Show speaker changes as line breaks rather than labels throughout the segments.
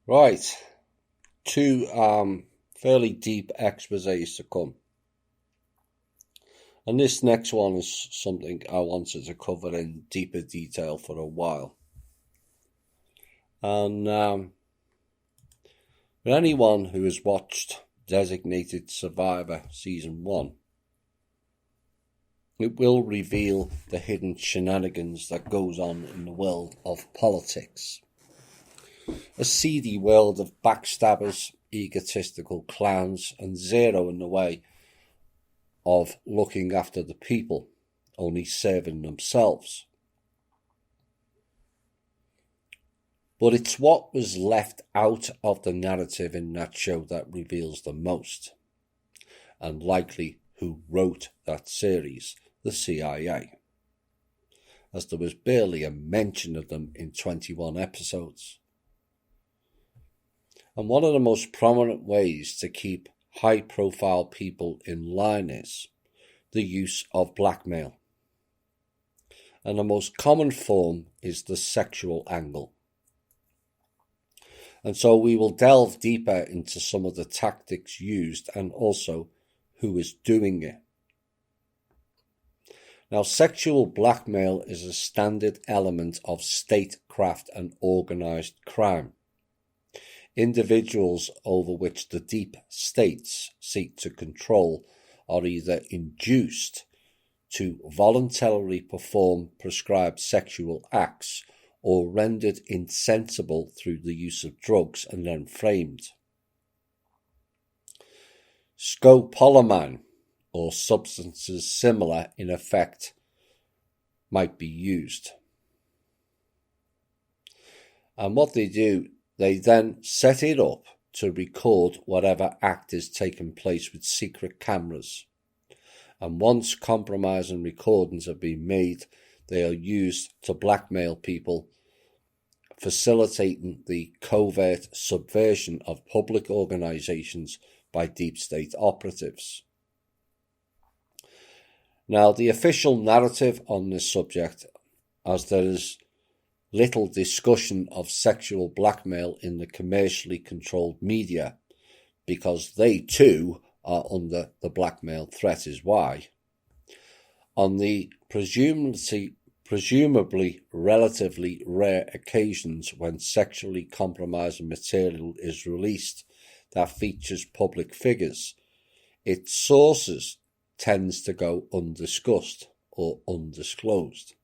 Right, two fairly deep exposés to come. And this next one is something I wanted to cover in deeper detail for a while. And for anyone who has watched Designated Survivor Season 1, it will reveal the hidden shenanigans that goes on in the world of politics. A seedy world of backstabbers, egotistical clowns, and zero in the way of looking after the people, only serving themselves. But it's what was left out of the narrative in that show that reveals the most, and likely who wrote that series, the CIA, as there was barely a mention of them in 21 episodes. And one of the most prominent ways to keep high-profile people in line is the use of blackmail. And the most common form is the sexual angle. And so we will delve deeper into some of the tactics used and also who is doing it. Now, sexual blackmail is a standard element of statecraft and organized crime. Individuals over which the deep states seek to control are either induced to voluntarily perform prescribed sexual acts or rendered insensible through the use of drugs and then framed. Scopolamine or substances similar in effect might be used. And what they do, they then set it up to record whatever act is taking place with secret cameras. And once compromising recordings have been made, they are used to blackmail people, facilitating the covert subversion of public organizations by deep state operatives. Now, the official narrative on this subject, as there is little discussion of sexual blackmail in the commercially controlled media, because they too are under the blackmail threat, is why. On the presumably relatively rare occasions when sexually compromising material is released that features public figures, its sources tends to go undiscussed or undisclosed,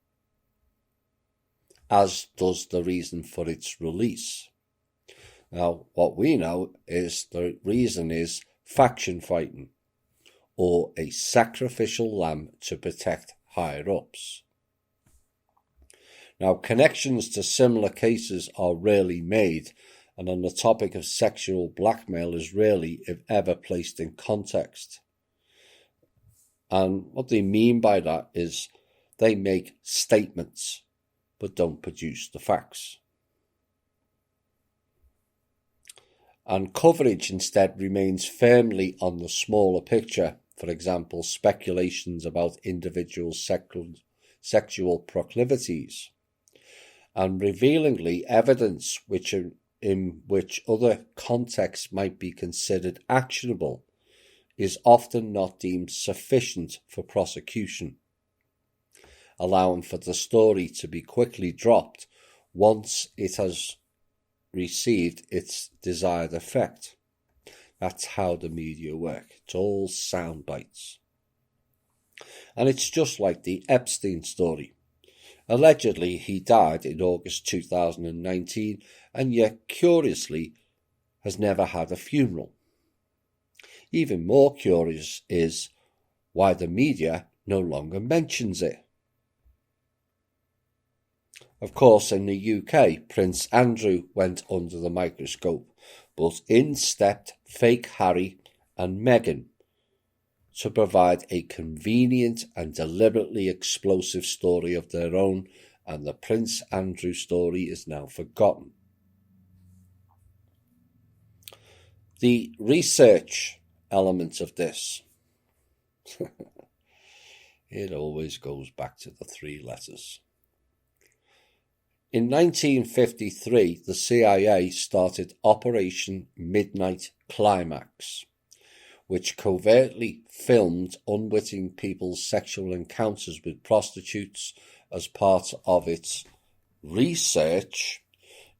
as does the reason for its release. Now, what we know is the reason is faction fighting, or a sacrificial lamb to protect higher-ups. Now, connections to similar cases are rarely made, and on the topic of sexual blackmail is rarely, if ever, placed in context. And what they mean by that is they make statements, but don't produce the facts. And coverage instead remains firmly on the smaller picture, for example, speculations about individuals' sexual proclivities, and revealingly evidence in which other contexts might be considered actionable is often not deemed sufficient for prosecution, allowing for the story to be quickly dropped once it has received its desired effect. That's how the media work. It's all sound bites. And it's just like the Epstein story. Allegedly, he died in August 2019, and yet, curiously, has never had a funeral. Even more curious is why the media no longer mentions it. Of course, in the UK, Prince Andrew went under the microscope, but in stepped fake Harry and Meghan to provide a convenient and deliberately explosive story of their own, and the Prince Andrew story is now forgotten. The research element of this, it always goes back to the three letters. In 1953, the CIA started Operation Midnight Climax, which covertly filmed unwitting people's sexual encounters with prostitutes as part of its research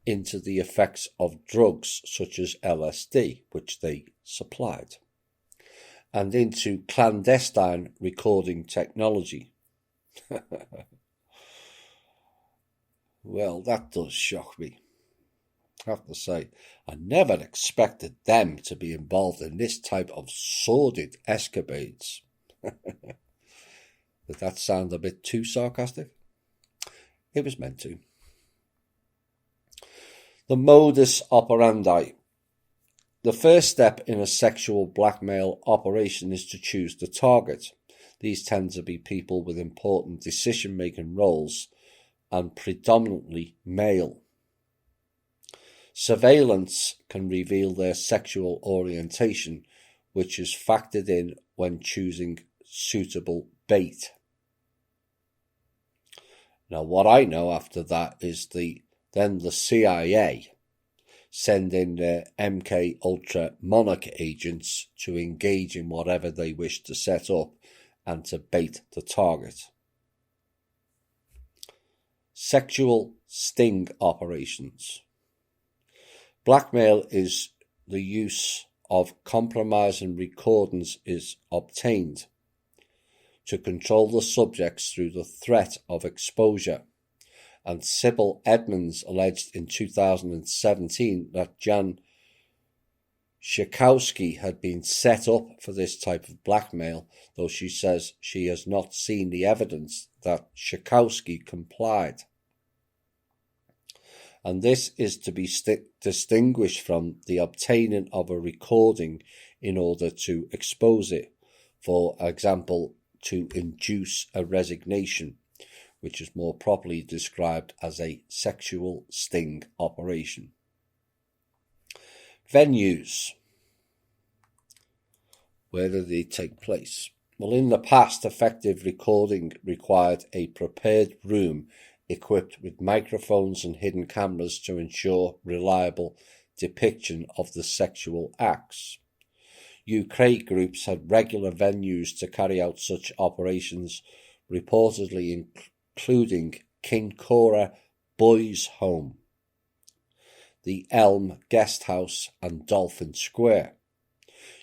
into the effects of drugs such as LSD, which they supplied, and into clandestine recording technology. Well, that does shock me. I have to say, I never expected them to be involved in this type of sordid escapades. Did that sound a bit too sarcastic? It was meant to. The modus operandi. The first step in a sexual blackmail operation is to choose the target. These tend to be people with important decision-making roles and predominantly male. Surveillance can reveal their sexual orientation, which is factored in when choosing suitable bait. Now, what I know after that is then the CIA send in their MK Ultra Monarch agents to engage in whatever they wish to set up and to bait the target. Sexual sting operations. Blackmail is the use of compromising recordings is obtained to control the subjects through the threat of exposure. And Sybil Edmonds alleged in 2017 that Jan Schakowsky had been set up for this type of blackmail, though she says she has not seen the evidence that Schakowsky complied. And this is to be distinguished from the obtaining of a recording in order to expose it, for example, to induce a resignation, which is more properly described as a sexual sting operation. Venues. Where do they take place? Well, in the past, effective recording required a prepared room equipped with microphones and hidden cameras to ensure reliable depiction of the sexual acts. UK groups had regular venues to carry out such operations, reportedly including Kincora Boys Home, the Elm Guest House and Dolphin Square.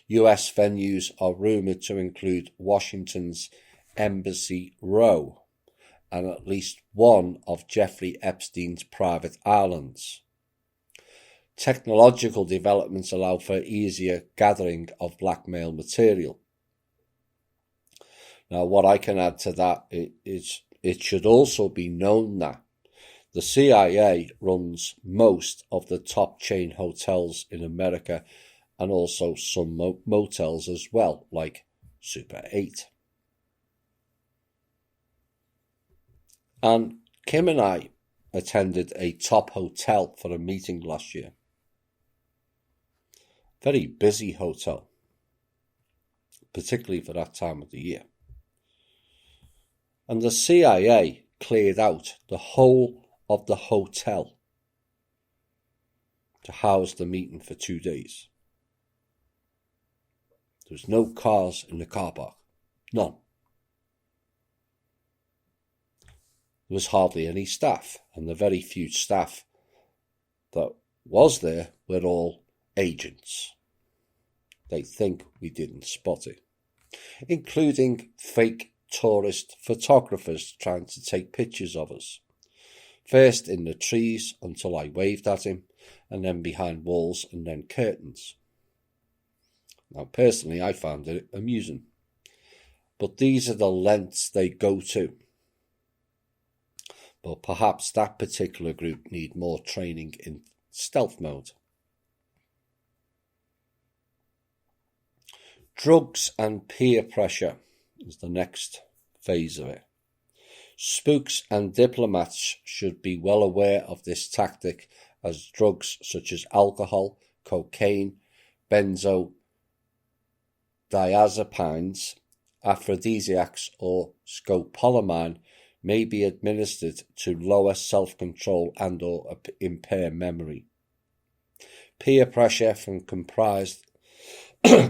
US venues are rumoured to include Washington's Embassy Row and at least one of Jeffrey Epstein's private islands. Technological developments allow for easier gathering of blackmail material. Now, what I can add to that is it should also be known that the CIA runs most of the top chain hotels in America and also some motels as well, like Super 8. And Kim and I attended a top hotel for a meeting last year. Very busy hotel, particularly for that time of the year. And the CIA cleared out the whole of the hotel to house the meeting for 2 days. There was no cars in the car park. None. There was hardly any staff, and the very few staff that was there were all agents. They think we didn't spot it, including fake tourist photographers trying to take pictures of us. First in the trees until I waved at him, and then behind walls and then curtains. Now, personally, I found it amusing. But these are the lengths they go to. But perhaps that particular group need more training in stealth mode. Drugs and peer pressure is the next phase of it. Spooks and diplomats should be well aware of this tactic, as drugs such as alcohol, cocaine, benzodiazepines, aphrodisiacs or scopolamine may be administered to lower self-control and or impair memory. Peer pressure from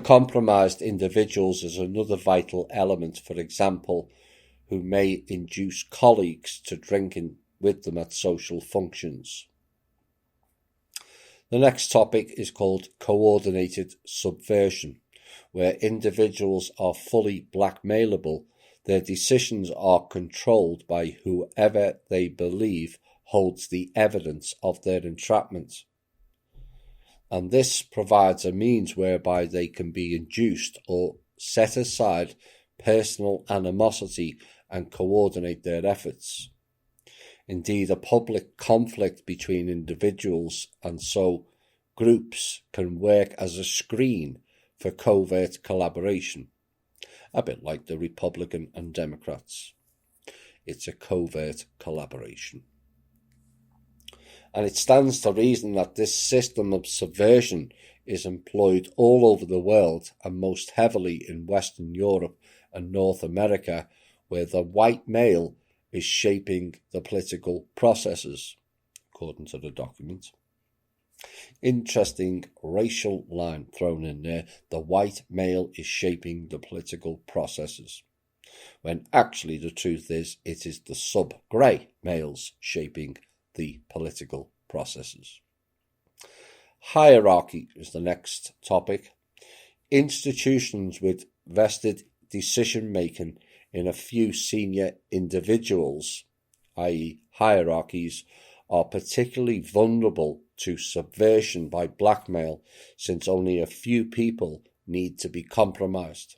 compromised individuals is another vital element, for example, who may induce colleagues to drinking with them at social functions. The next topic is called coordinated subversion, where individuals are fully blackmailable. Their decisions are controlled by whoever they believe holds the evidence of their entrapment. And this provides a means whereby they can be induced or set aside personal animosity and coordinate their efforts. Indeed, a public conflict between individuals and so groups can work as a screen for covert collaboration, a bit like the Republican and Democrats. It's a covert collaboration. And it stands to reason that this system of subversion is employed all over the world and most heavily in Western Europe and North America, where the white male is shaping the political processes, according to the document. Interesting racial line thrown in there. The white male is shaping the political processes, when actually the truth is it is the sub-grey males shaping the political processes. Hierarchy is the next topic. Institutions with vested decision-making in a few senior individuals, i.e. hierarchies, are particularly vulnerable to subversion by blackmail, since only a few people need to be compromised.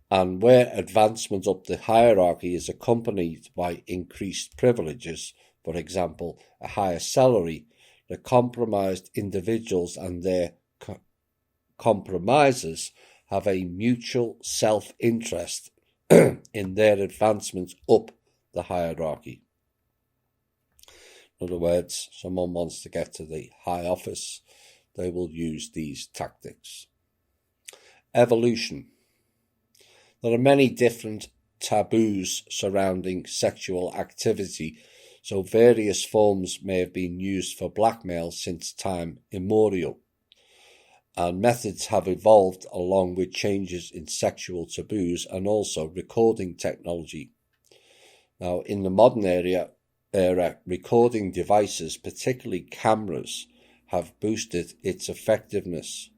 And where advancement up the hierarchy is accompanied by increased privileges, for example, a higher salary, the compromised individuals and their compromisers have a mutual self-interest in their advancement up the hierarchy. In other words, someone wants to get to the high office, they will use these tactics. Evolution. There are many different taboos surrounding sexual activity, so various forms may have been used for blackmail since time immemorial, and methods have evolved along with changes in sexual taboos and also recording technology. Now, in the modern era, recording devices, particularly cameras, have boosted its effectiveness,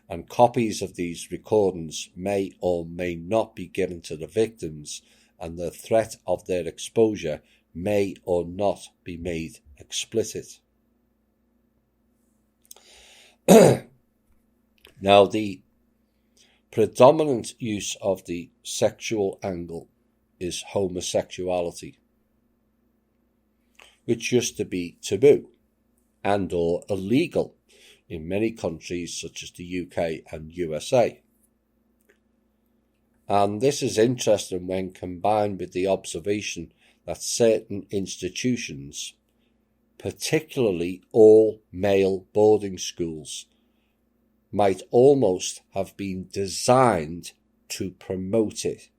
and copies of these recordings may or may not be given to the victims, and the threat of their exposure may or not be made explicit. Now, the predominant use of the sexual angle is homosexuality, which used to be taboo and or illegal in many countries such as the UK and USA. And this is interesting when combined with the observation that certain institutions, particularly all male boarding schools, might almost have been designed to promote it.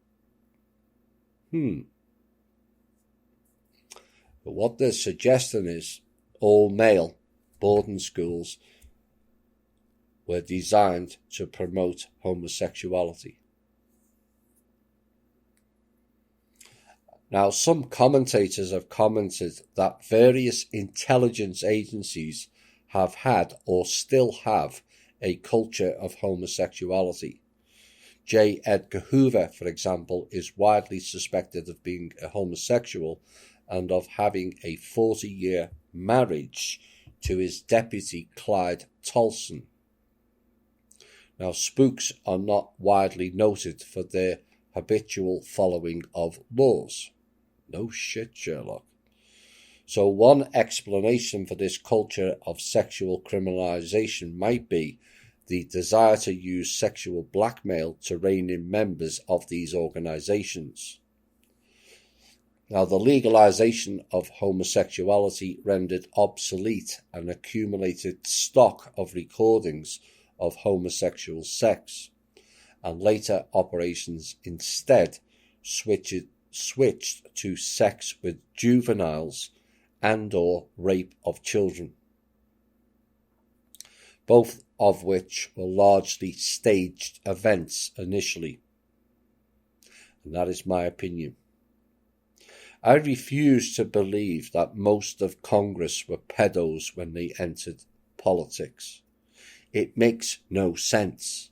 But what they're suggesting is all male boarding schools were designed to promote homosexuality. Now, some commentators have commented that various intelligence agencies have had or still have a culture of homosexuality. J. Edgar Hoover, for example, is widely suspected of being a homosexual and of having a 40-year marriage to his deputy Clyde Tolson. Now, spooks are not widely noted for their habitual following of laws. No shit, Sherlock. So one explanation for this culture of sexual criminalization might be the desire to use sexual blackmail to rein in members of these organizations. Now, the legalization of homosexuality rendered obsolete an accumulated stock of recordings of homosexual sex, and later operations instead switched switched to sex with juveniles and/or rape of children, both of which were largely staged events initially. And that is my opinion. I refuse to believe that most of Congress were pedos when they entered politics. It makes no sense.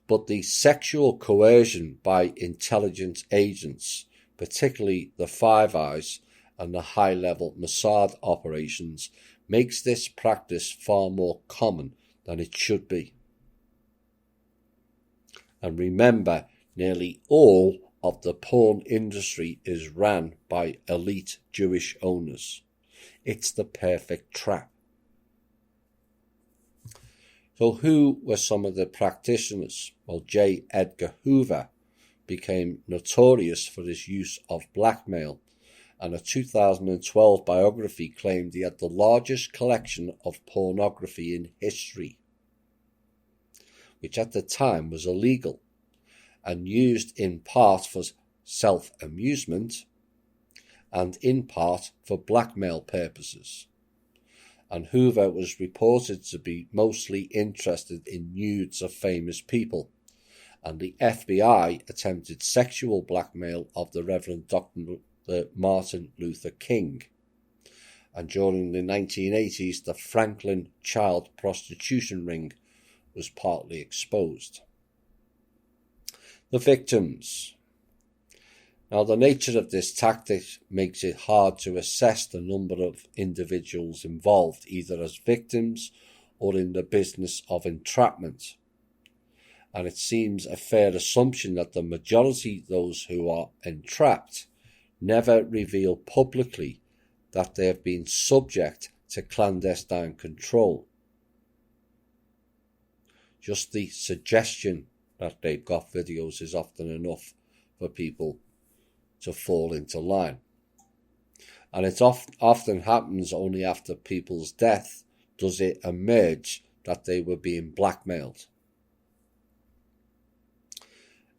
But the sexual coercion by intelligence agents, particularly the Five Eyes and the high-level Mossad operations, makes this practice far more common than it should be. And remember, nearly all of the porn industry is ran by elite Jewish owners. It's the perfect trap. So who were some of the practitioners? Well, J. Edgar Hoover became notorious for his use of blackmail, and a 2012 biography claimed he had the largest collection of pornography in history, which at the time was illegal and used in part for self-amusement and in part for blackmail purposes. And Hoover was reported to be mostly interested in nudes of famous people, and the FBI attempted sexual blackmail of the Reverend Dr. Martin Luther King. And during the 1980s, the Franklin child prostitution ring was partly exposed. The victims. Now, the nature of this tactic makes it hard to assess the number of individuals involved, either as victims or in the business of entrapment. And it seems a fair assumption that the majority of those who are entrapped never reveal publicly that they have been subject to clandestine control. Just the suggestion that they've got videos is often enough for people to fall into line. And it often happens only after people's death does it emerge that they were being blackmailed.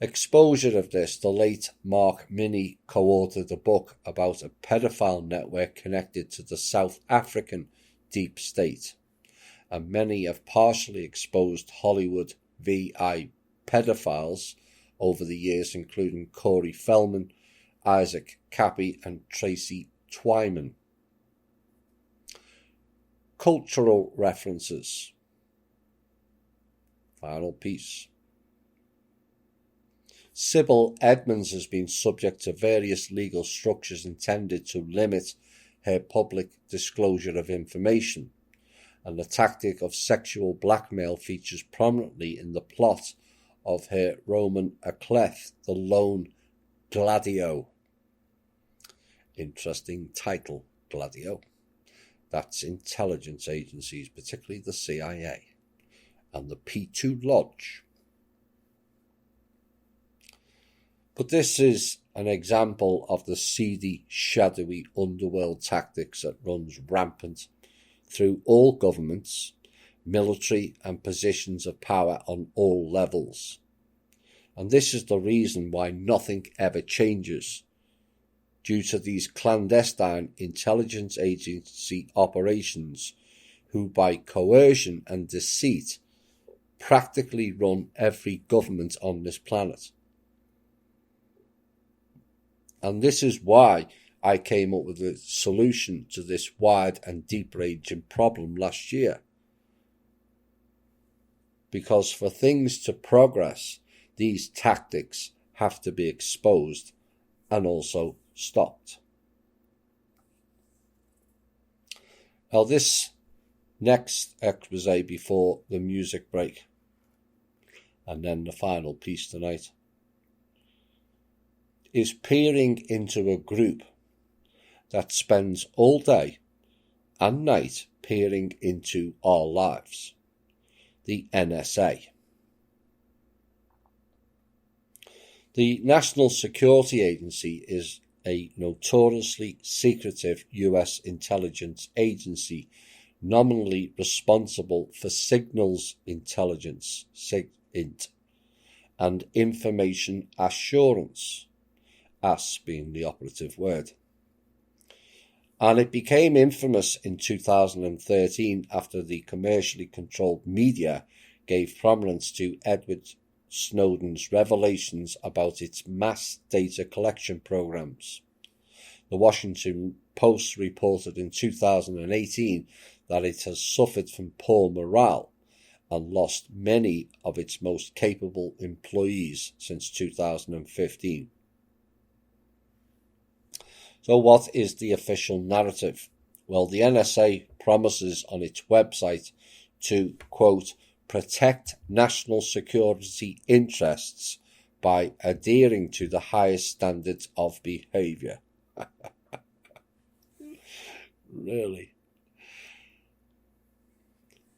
Exposure of this, the late Mark Minnie co-authored a book about a pedophile network connected to the South African deep state, and many have partially exposed Hollywood VI pedophiles over the years, including Corey Feldman, Isaac Cappy and Tracy Twyman. Cultural references. Final piece. Sybil Edmonds has been subject to various legal structures intended to limit her public disclosure of information, and the tactic of sexual blackmail features prominently in the plot of her roman à clef, The Lone Gladio. Interesting title, Gladio. That's intelligence agencies, particularly the CIA and the P2 Lodge. But this is an example of the seedy, shadowy underworld tactics that runs rampant through all governments, military and positions of power on all levels. And this is the reason why nothing ever changes, due to these clandestine intelligence agency operations who by coercion and deceit practically run every government on this planet. And this is why I came up with a solution to this wide and deep-ranging problem last year. Because for things to progress, these tactics have to be exposed and also stopped. Now this next expose before the music break, and then the final piece tonight, is peering into a group that spends all day and night peering into our lives, the NSA. The National Security Agency is a notoriously secretive US intelligence agency nominally responsible for signals intelligence, SIGINT, and information assurance, AS being the operative word. And it became infamous in 2013 after the commercially controlled media gave prominence to Edward Snowden's revelations about its mass data collection programs. The Washington Post reported in 2018 that it has suffered from poor morale and lost many of its most capable employees since 2015. So what is the official narrative? Well, the NSA promises on its website to, quote, protect national security interests by adhering to the highest standards of behaviour. Really?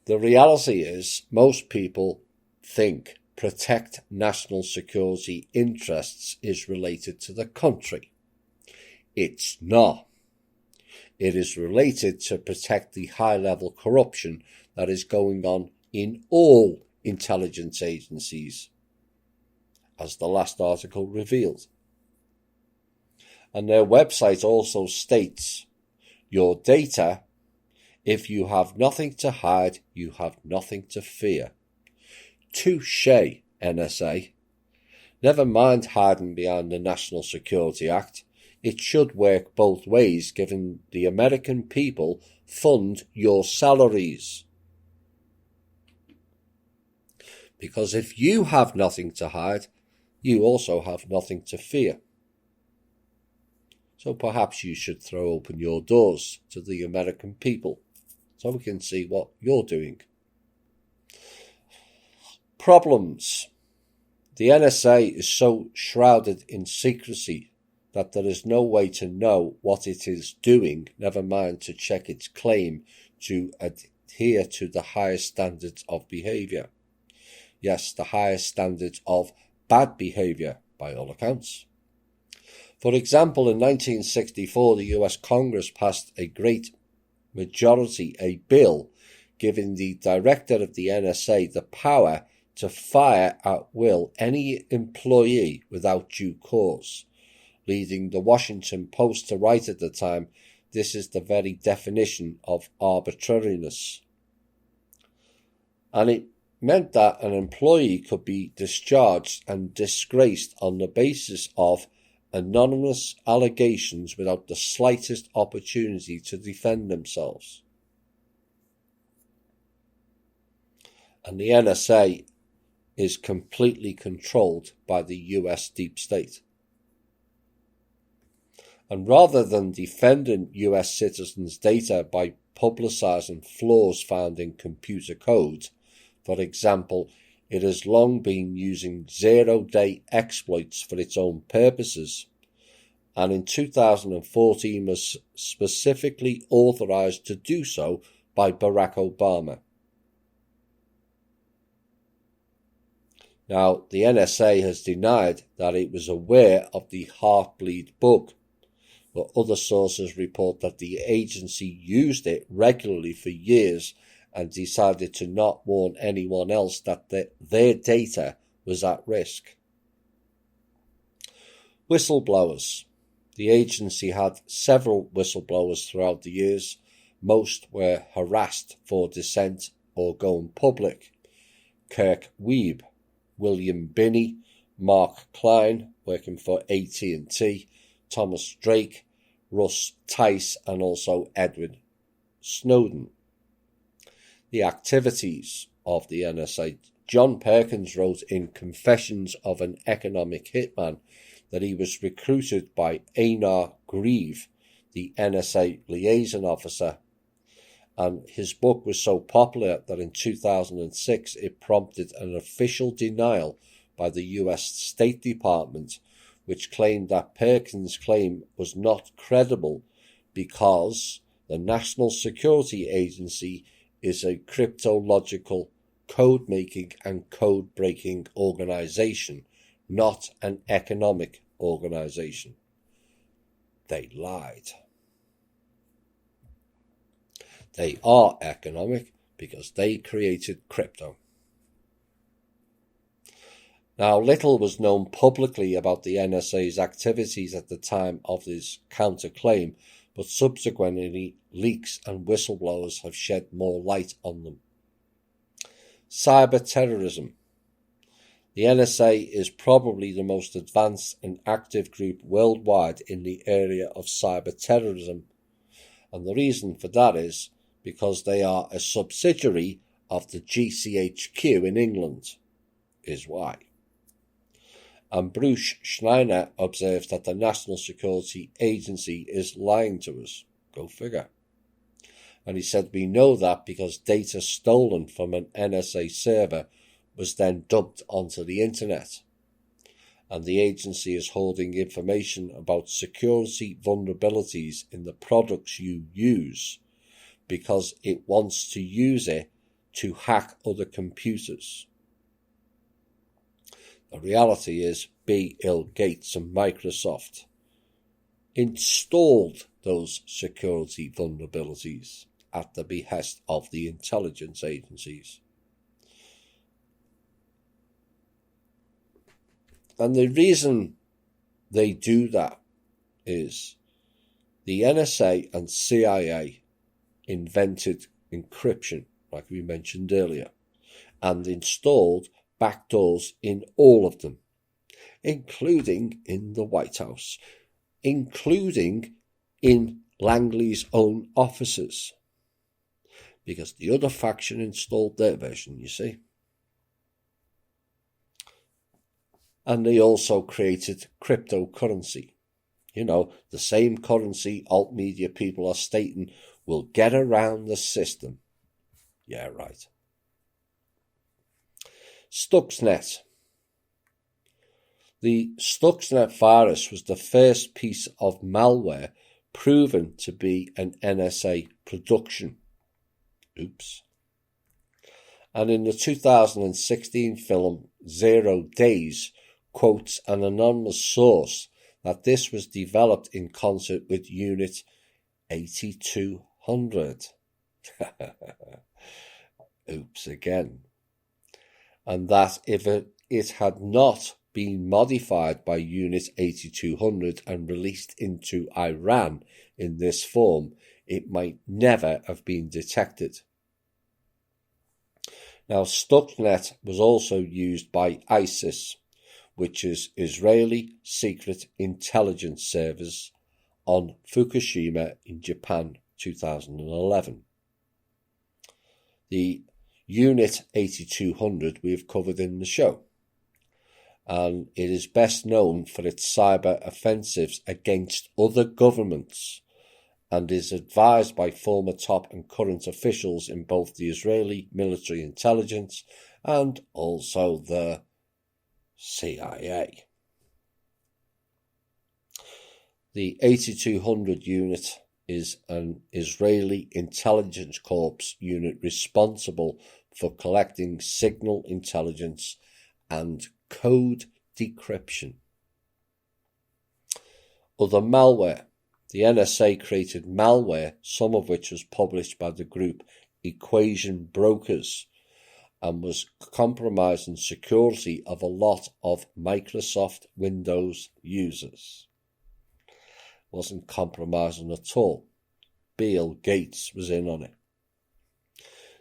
The reality is, most people think protect national security interests is related to the country. It's not. It is related to protect the high-level corruption that is going on in all intelligence agencies, as the last article revealed. And their website also states, your data, if you have nothing to hide, you have nothing to fear. Touché, NSA. Never mind hiding behind the National Security Act. It should work both ways, given the American people fund your salaries. Because if you have nothing to hide, you also have nothing to fear. So perhaps you should throw open your doors to the American people so we can see what you're doing. Problems. The NSA is so shrouded in secrecy that there is no way to know what it is doing, never mind to check its claim to adhere to the highest standards of behaviour. Yes, the highest standards of bad behaviour, by all accounts. For example, in 1964, the US Congress passed a great majority a bill giving the director of the NSA the power to fire at will any employee without due cause, leading the Washington Post to write at the time, this is the very definition of arbitrariness. And it meant that an employee could be discharged and disgraced on the basis of anonymous allegations without the slightest opportunity to defend themselves. And the NSA is completely controlled by the US deep state. And rather than defending US citizens' data by publicising flaws found in computer code, for example, it has long been using zero-day exploits for its own purposes, and in 2014 was specifically authorised to do so by Barack Obama. Now, the NSA has denied that it was aware of the Heartbleed bug, but other sources report that the agency used it regularly for years and decided to not warn anyone else that their data was at risk. Whistleblowers. The agency had several whistleblowers throughout the years. Most were harassed for dissent or going public. Kirk Wiebe, William Binney, Mark Klein, working for AT&T, Thomas Drake, Russ Tice, and also Edward Snowden. The activities of the NSA. John Perkins wrote in Confessions of an Economic Hitman that he was recruited by Einar Grieve, the NSA liaison officer, and his book was so popular that in 2006 it prompted an official denial by the US State Department, which claimed that Perkins' claim was not credible because the National Security Agency is a cryptological, code-making and code-breaking organisation, not an economic organisation. They lied. They are economic because they created crypto. Now, little was known publicly about the NSA's activities at the time of his counterclaim, but subsequently leaks and whistleblowers have shed more light on them. Cyber terrorism. The NSA is probably the most advanced and active group worldwide in the area of cyber terrorism, and the reason for that is because they are a subsidiary of the GCHQ in England, is why. And Bruce Schneier observes that the National Security Agency is lying to us. Go figure. And he said, we know that because data stolen from an NSA server was then dumped onto the internet. And the agency is holding information about security vulnerabilities in the products you use because it wants to use it to hack other computers. The reality is Bill Gates and Microsoft installed those security vulnerabilities at the behest of the intelligence agencies. And the reason they do that is the NSA and CIA invented encryption, like we mentioned earlier, and installed backdoors in all of them, including in the White House, including in Langley's own offices, because the other faction installed their version, you see. And they also created cryptocurrency. You know, the same currency alt media people are stating will get around the system. Yeah, right. Stuxnet. The Stuxnet virus was the first piece of malware proven to be an NSA production. Oops. And in the 2016 film 0 Days, quotes an anonymous source that this was developed in concert with Unit 8200. Oops again. And that if it had not been modified by Unit 8200 and released into Iran in this form, it might never have been detected. Now, Stuxnet was also used by ISIS, which is Israeli Secret Intelligence Service, on Fukushima in Japan 2011. The Unit 8200 we have covered in the show, and it is best known for its cyber offensives against other governments and is advised by former top and current officials in both the Israeli military intelligence and also the CIA. The 8200 unit is an Israeli intelligence corps unit responsible for collecting signal intelligence and code decryption. Other malware. The NSA created malware, some of which was published by the group Equation Brokers, and was compromising security of a lot of Microsoft Windows users. Wasn't compromising at all. Bill Gates was in on it.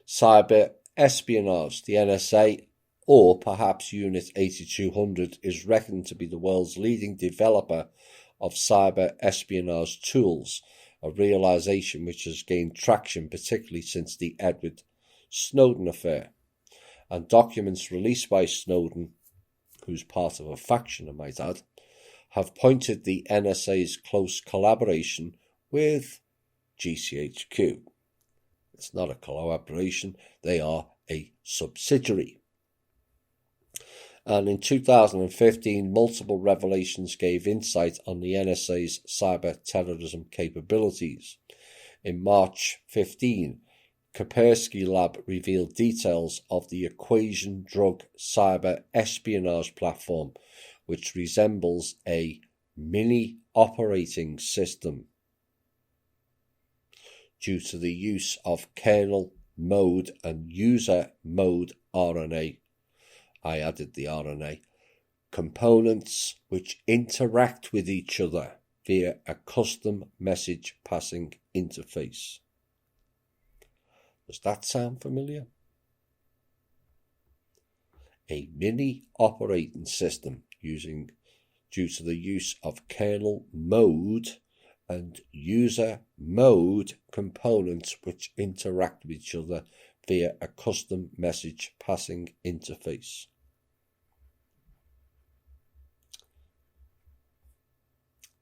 Cyber espionage. The NSA, or perhaps Unit 8200, is reckoned to be the world's leading developer of cyber espionage tools, a realization which has gained traction particularly since the Edward Snowden affair. And documents released by Snowden, who's part of a faction, I might add, have pointed the NSA's close collaboration with GCHQ. It's not a collaboration, they are a subsidiary. And in 2015, multiple revelations gave insight on the NSA's cyber terrorism capabilities. In March 15, Kaspersky Lab revealed details of the Equation drug cyber espionage platform, which resembles a mini operating system due to the use of kernel mode and user mode RNA. I added the RNA, components which interact with each other via a custom message passing interface. Does that sound familiar? A mini operating system due to the use of kernel mode and user mode components which interact with each other via a custom message passing interface.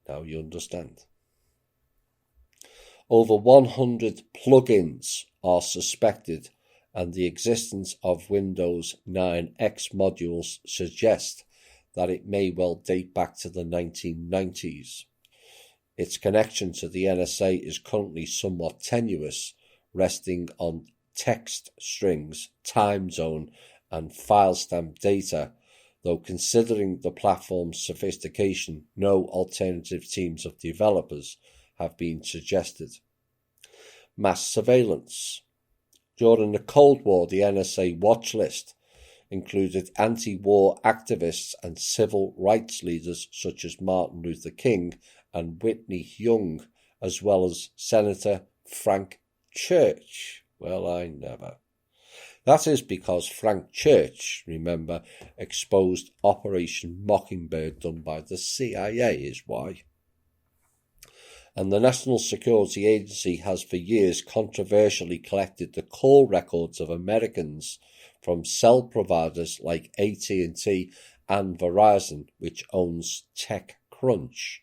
Now you understand. Over 100 plugins are suspected, and the existence of Windows 9X modules suggests that it may well date back to the 1990s. Its connection to the NSA is currently somewhat tenuous, resting on text strings, time zone, and file stamp data, though considering the platform's sophistication, no alternative teams of developers have been suggested. Mass surveillance. During the Cold War, the NSA watch list included anti-war activists and civil rights leaders such as Martin Luther King and Whitney Young, as well as Senator Frank Church. Well, I never. That is because Frank Church, remember, exposed Operation Mockingbird done by the CIA is why. And the National Security Agency has for years controversially collected the call records of Americans from cell providers like AT&T and Verizon, which owns TechCrunch,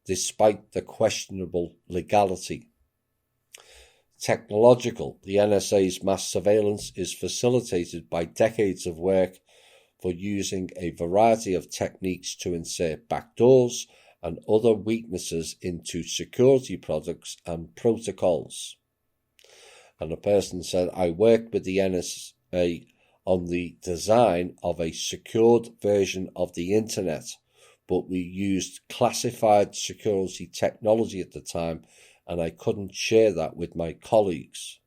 despite the questionable legality. Technological. The NSA's mass surveillance is facilitated by decades of work for using a variety of techniques to insert backdoors and other weaknesses into security products and protocols. And a person said, I worked with the NSA on the design of a secured version of the internet, but we used classified security technology at the time, and I couldn't share that with my colleagues.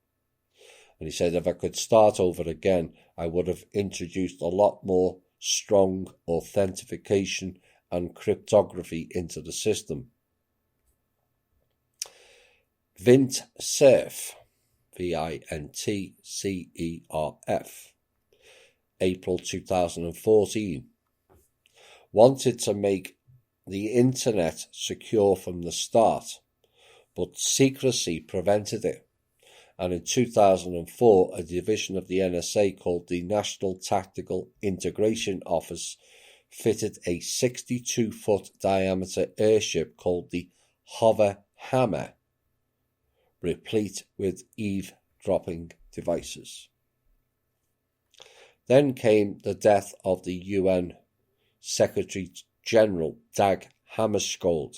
And he said, if I could start over again, I would have introduced a lot more strong authentication and cryptography into the system. VintCerf, VINTCERF, April 2014, wanted to make the internet secure from the start, but secrecy prevented it. And in 2004, a division of the NSA called the National Tactical Integration Office fitted a 62-foot diameter airship called the Hover Hammer, replete with eavesdropping devices. Then came the death of the UN Secretary-General Dag Hammarskjöld.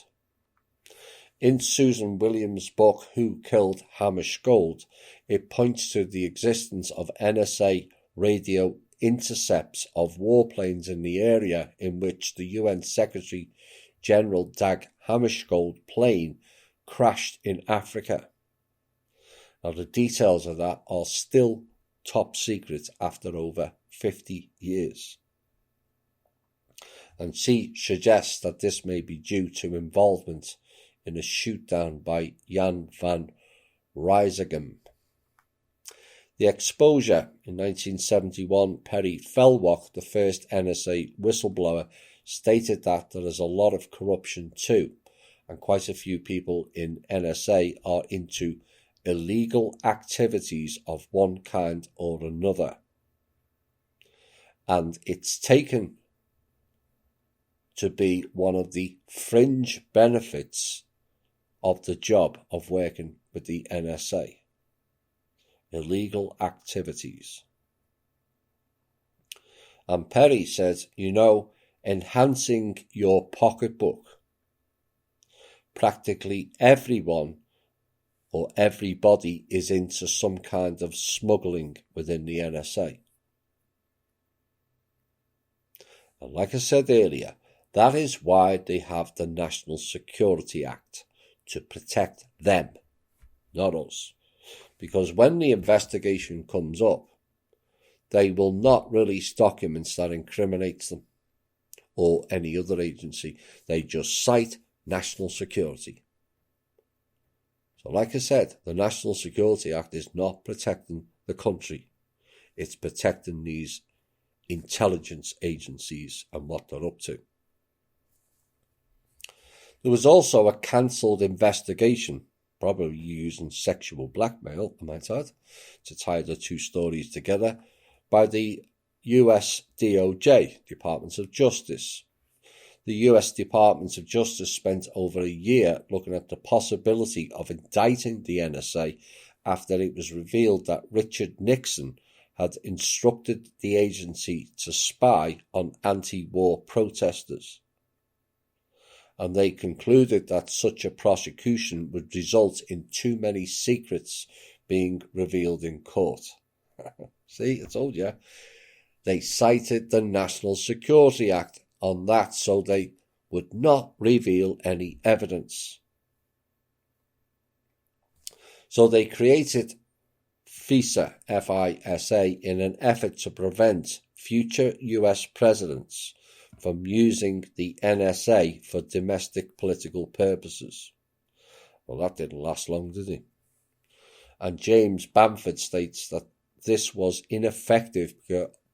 In Susan Williams' book, Who Killed Hammarskjöld, it points to the existence of NSA radio intercepts of warplanes in the area in which the UN Secretary-General Dag Hammarskjöld plane crashed in Africa. Now, the details of that are still top secret after over 50 years. And she suggests that this may be due to involvement in a shoot-down by Jan van Rysegem. The exposure in 1971, Perry Felwak, the first NSA whistleblower, stated that there is a lot of corruption too, and quite a few people in NSA are into illegal activities of one kind or another. And it's taken to be one of the fringe benefits of the job of working with the NSA. Illegal activities. And Perry says, enhancing your pocketbook. Practically everyone or everybody is into some kind of smuggling within the NSA. And like I said earlier, that is why they have the National Security Act, to protect them, not us. Because when the investigation comes up, they will not release documents that incriminates them or any other agency. They just cite national security. So like I said, the National Security Act is not protecting the country. It's protecting these intelligence agencies and what they're up to. There was also a cancelled investigation, probably using sexual blackmail, I might add, to tie the two stories together, by the US DOJ, Department of Justice. The US Department of Justice spent over a year looking at the possibility of indicting the NSA after it was revealed that Richard Nixon had instructed the agency to spy on anti-war protesters. And they concluded that such a prosecution would result in too many secrets being revealed in court. See, I told you. They cited the National Security Act on that so they would not reveal any evidence. So they created FISA, F-I-S-A, in an effort to prevent future US presidents from using the NSA for domestic political purposes. Well, that didn't last long, did it? And James Bamford states that this was ineffective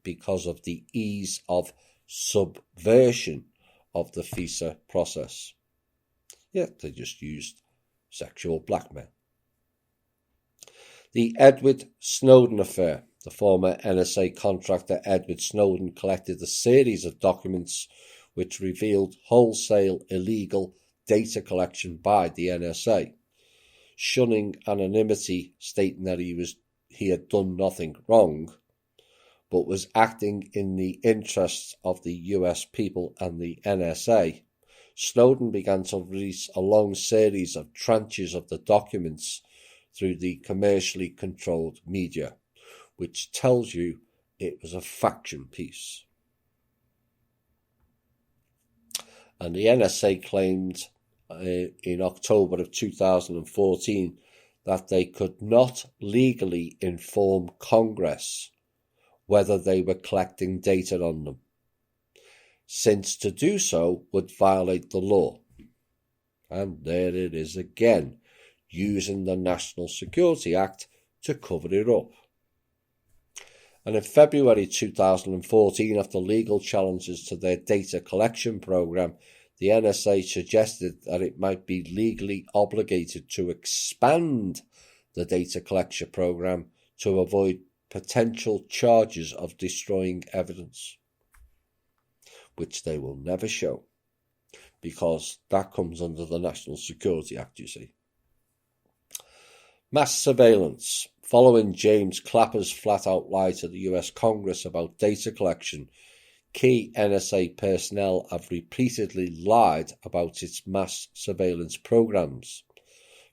because of the ease of subversion of the FISA process. Yeah, they just used sexual blackmail. The Edward Snowden affair. The former NSA contractor Edward Snowden collected a series of documents which revealed wholesale illegal data collection by the NSA, shunning anonymity, stating that he had done nothing wrong, but was acting in the interests of the US people and the NSA. Snowden began to release a long series of tranches of the documents through the commercially controlled media, which tells you it was a faction piece. And the NSA claimed in October of 2014 that they could not legally inform Congress whether they were collecting data on them, since to do so would violate the law. And there it is again, using the National Security Act to cover it up. And in February 2014, after legal challenges to their data collection program, the NSA suggested that it might be legally obligated to expand the data collection program to avoid potential charges of destroying evidence, which they will never show, because that comes under the National Security Act, you see. Mass surveillance. Following James Clapper's flat-out lie to the US Congress about data collection, key NSA personnel have repeatedly lied about its mass surveillance programs,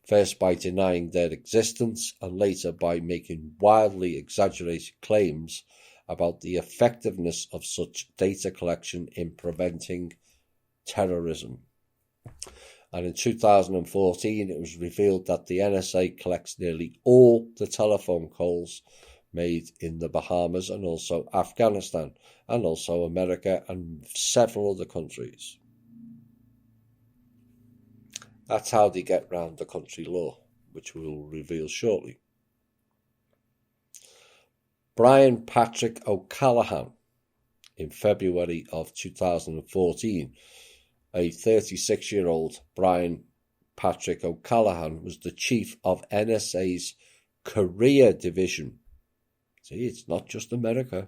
first by denying their existence and later by making wildly exaggerated claims about the effectiveness of such data collection in preventing terrorism. And in 2014, it was revealed that the NSA collects nearly all the telephone calls made in the Bahamas and also Afghanistan and also America and several other countries. That's how they get round the country law, which we will reveal shortly. Brian Patrick O'Callaghan, in February of 2014, a 36-year-old Brian Patrick O'Callaghan was the chief of NSA's Korea division. See, it's not just America.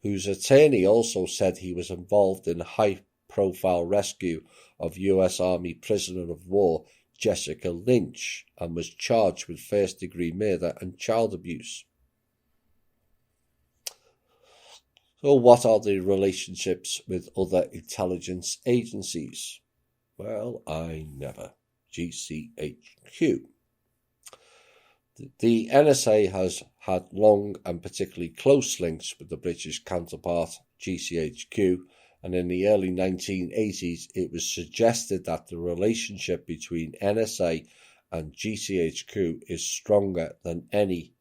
Whose attorney also said he was involved in a high-profile rescue of US Army prisoner of war Jessica Lynch and was charged with first-degree murder and child abuse. So what are the relationships with other intelligence agencies? Well, I never. GCHQ. The NSA has had long and particularly close links with the British counterpart GCHQ, and in the early 1980s it was suggested that the relationship between NSA and GCHQ is stronger than any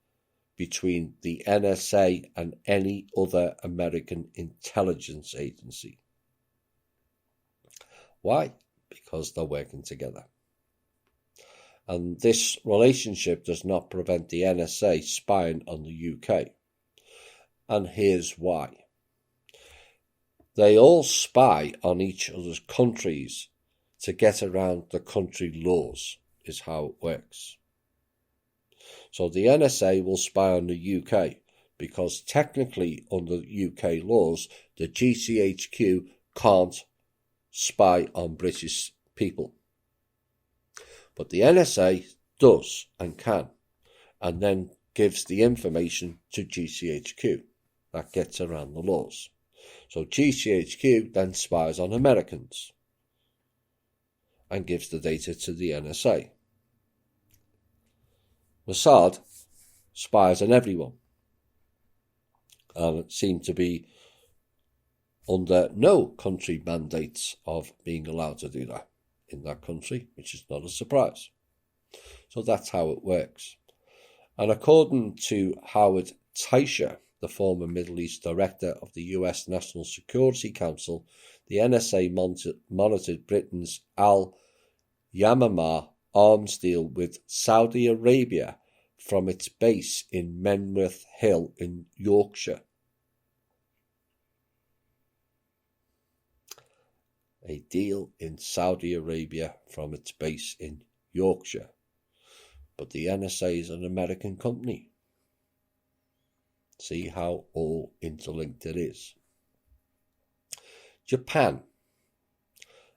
between the NSA and any other American intelligence agency. Why? Because they're working together. And this relationship does not prevent the NSA spying on the UK. And here's why. They all spy on each other's countries to get around the country laws, is how it works. So the NSA will spy on the UK because technically under UK laws, the GCHQ can't spy on British people. But the NSA does and can, and then gives the information to GCHQ. That gets around the laws. So GCHQ then spies on Americans and gives the data to the NSA. Mossad spies on everyone and seem to be under no country mandates of being allowed to do that in that country, which is not a surprise. So that's how it works. And according to Howard Teicher, the former Middle East director of the US National Security Council, the NSA monitored Britain's Al-Yamamah arms deal with Saudi Arabia from its base in Menwith Hill in Yorkshire. A deal in Saudi Arabia from its base in Yorkshire. But the NSA is an American company. See how all interlinked it is. Japan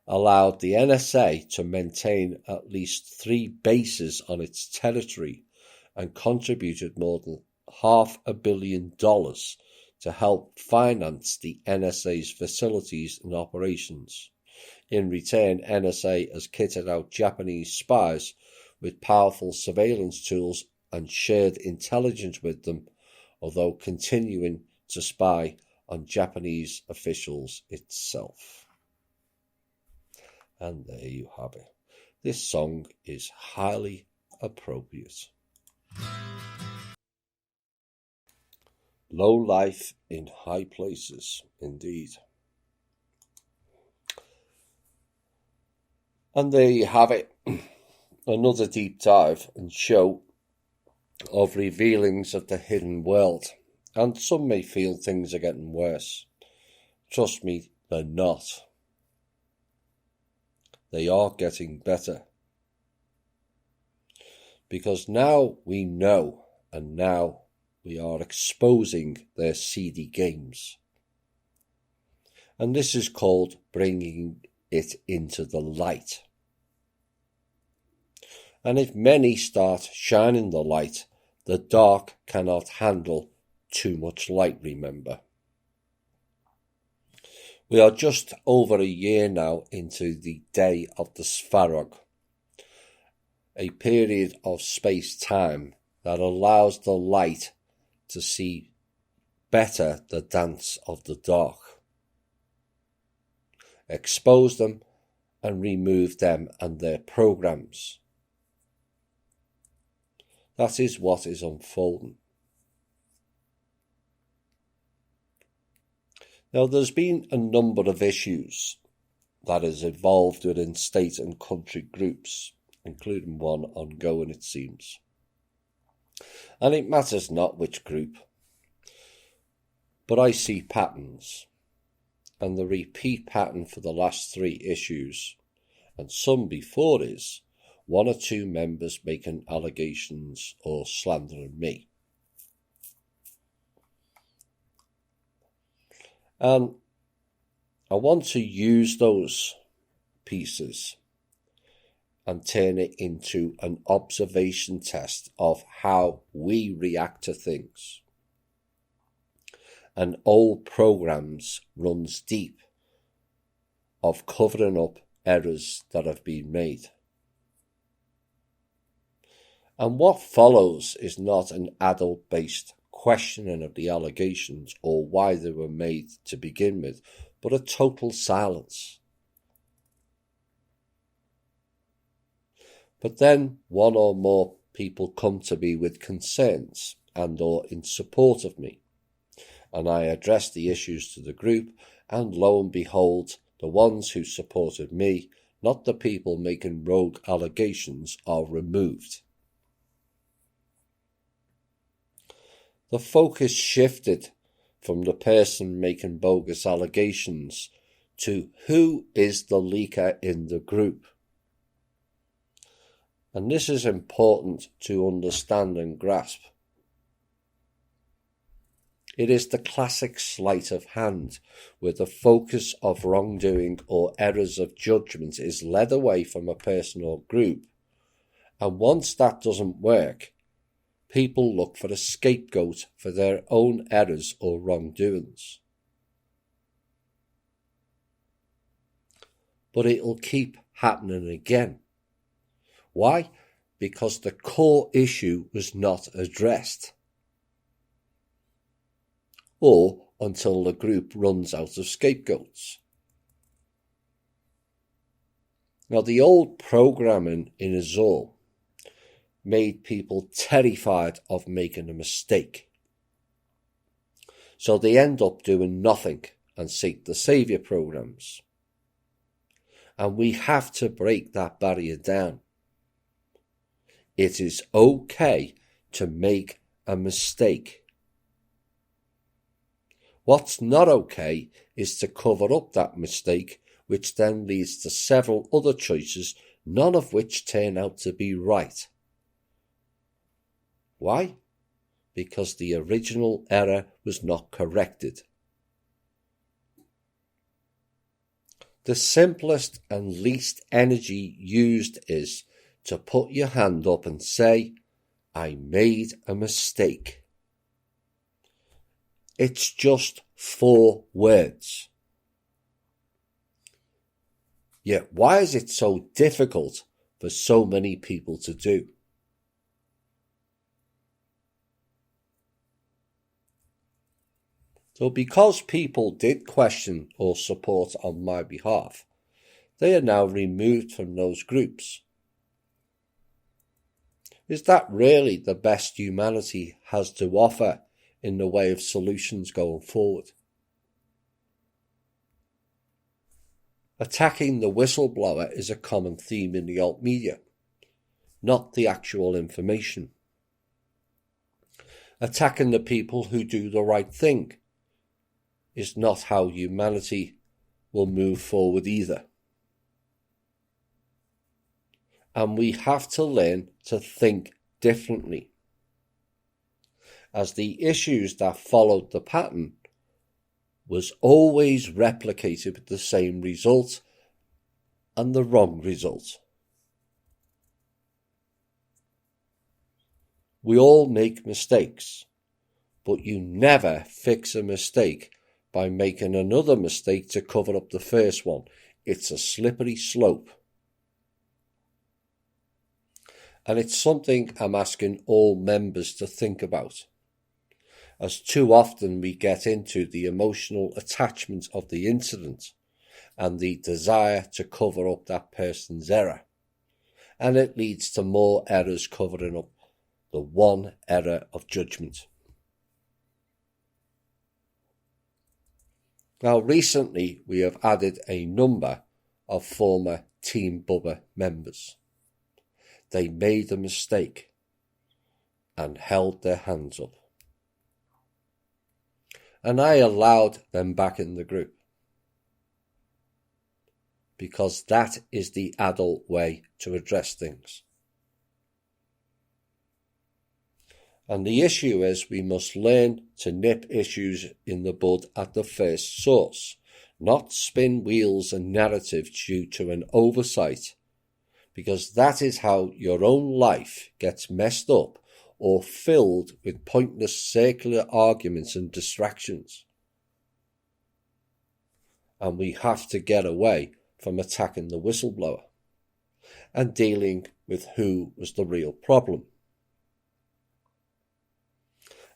allowed the NSA to maintain at least 3 bases on its territory and contributed more than $500 million to help finance the NSA's facilities and operations. In return, NSA has kitted out Japanese spies with powerful surveillance tools and shared intelligence with them, although continuing to spy on Japanese officials itself. And there you have it. This song is highly appropriate. Low life in high places, indeed. And there you have it. Another deep dive and show of revealings of the hidden world. And some may feel things are getting worse. Trust me, they're not. They are getting better. Because now we know, and now we are exposing their seedy games. And this is called bringing it into the light. And if many start shining the light, the dark cannot handle too much light, remember. We are just over a year now into the day of the Svarog, a period of space-time that allows the light to see better the dance of the dark, expose them and remove them and their programs. That is what is unfolding. Now, there's been a number of issues that has evolved within state and country groups, including one ongoing, it seems. And it matters not which group, but I see patterns, and the repeat pattern for the last 3 issues, and some before is, 1 or 2 members making allegations or slandering me. And I want to use those pieces and turn it into an observation test of how we react to things. And old programs runs deep of covering up errors that have been made. And what follows is not an adult-based questioning of the allegations or why they were made to begin with, but a total silence. But then 1 or more people come to me with concerns and or in support of me, and I address the issues to the group, and lo and behold, The ones who supported me, not the people making rogue allegations, are removed. The focus shifted from the person making bogus allegations to who is the leaker in the group. And this is important to understand and grasp. It is the classic sleight of hand, where the focus of wrongdoing or errors of judgment is led away from a person or group. And once that doesn't work, people look for a scapegoat for their own errors or wrongdoings. But it'll keep happening again. Why? Because the core issue was not addressed. Or until the group runs out of scapegoats. Now, the old programming in us all made people terrified of making a mistake. So they end up doing nothing and seek the saviour programs. And we have to break that barrier down. It is okay to make a mistake. What's not okay is to cover up that mistake, which then leads to several other choices, none of which turn out to be right. Why? Because the original error was not corrected. The simplest and least energy used is to put your hand up and say, I made a mistake. It's just 4 words. Yet why is it so difficult for so many people to do? So because people did question or support on my behalf, they are now removed from those groups. Is that really the best humanity has to offer in the way of solutions going forward? Attacking the whistleblower is a common theme in the alt media, not the actual information. Attacking the people who do the right thing is not how humanity will move forward either. And we have to learn to think differently, as the issues that followed the pattern was always replicated with the same result and the wrong result. We all make mistakes, but you never fix a mistake by making another mistake to cover up the first one. It's a slippery slope. And it's something I'm asking all members to think about, as too often we get into the emotional attachment of the incident and the desire to cover up that person's error. And it leads to more errors covering up the one error of judgment. Now, recently we have added a number of former Team Bubba members. They made a mistake and held their hands up. And I allowed them back in the group, because that is the adult way to address things. And the issue is we must learn to nip issues in the bud at the first source, not spin wheels and narratives due to an oversight, because that is how your own life gets messed up or filled with pointless circular arguments and distractions. And we have to get away from attacking the whistleblower and dealing with who was the real problem.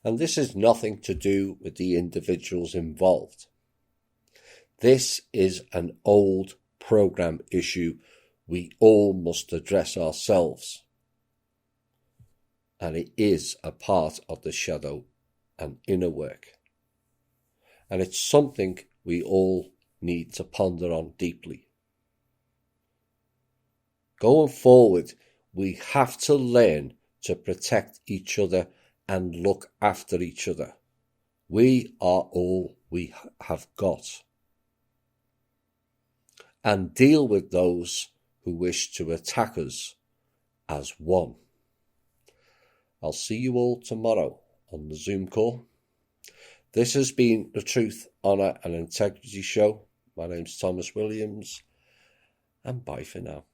And this is nothing to do with the individuals involved. This is an old program issue we all must address ourselves. And it is a part of the shadow and inner work. And it's something we all need to ponder on deeply. Going forward, we have to learn to protect each other and look after each other. We are all we have got. And deal with those who wish to attack us as one. I'll see you all tomorrow on the Zoom call. This has been the Truth, Honour and Integrity Show. My name's Thomas Williams, and bye for now.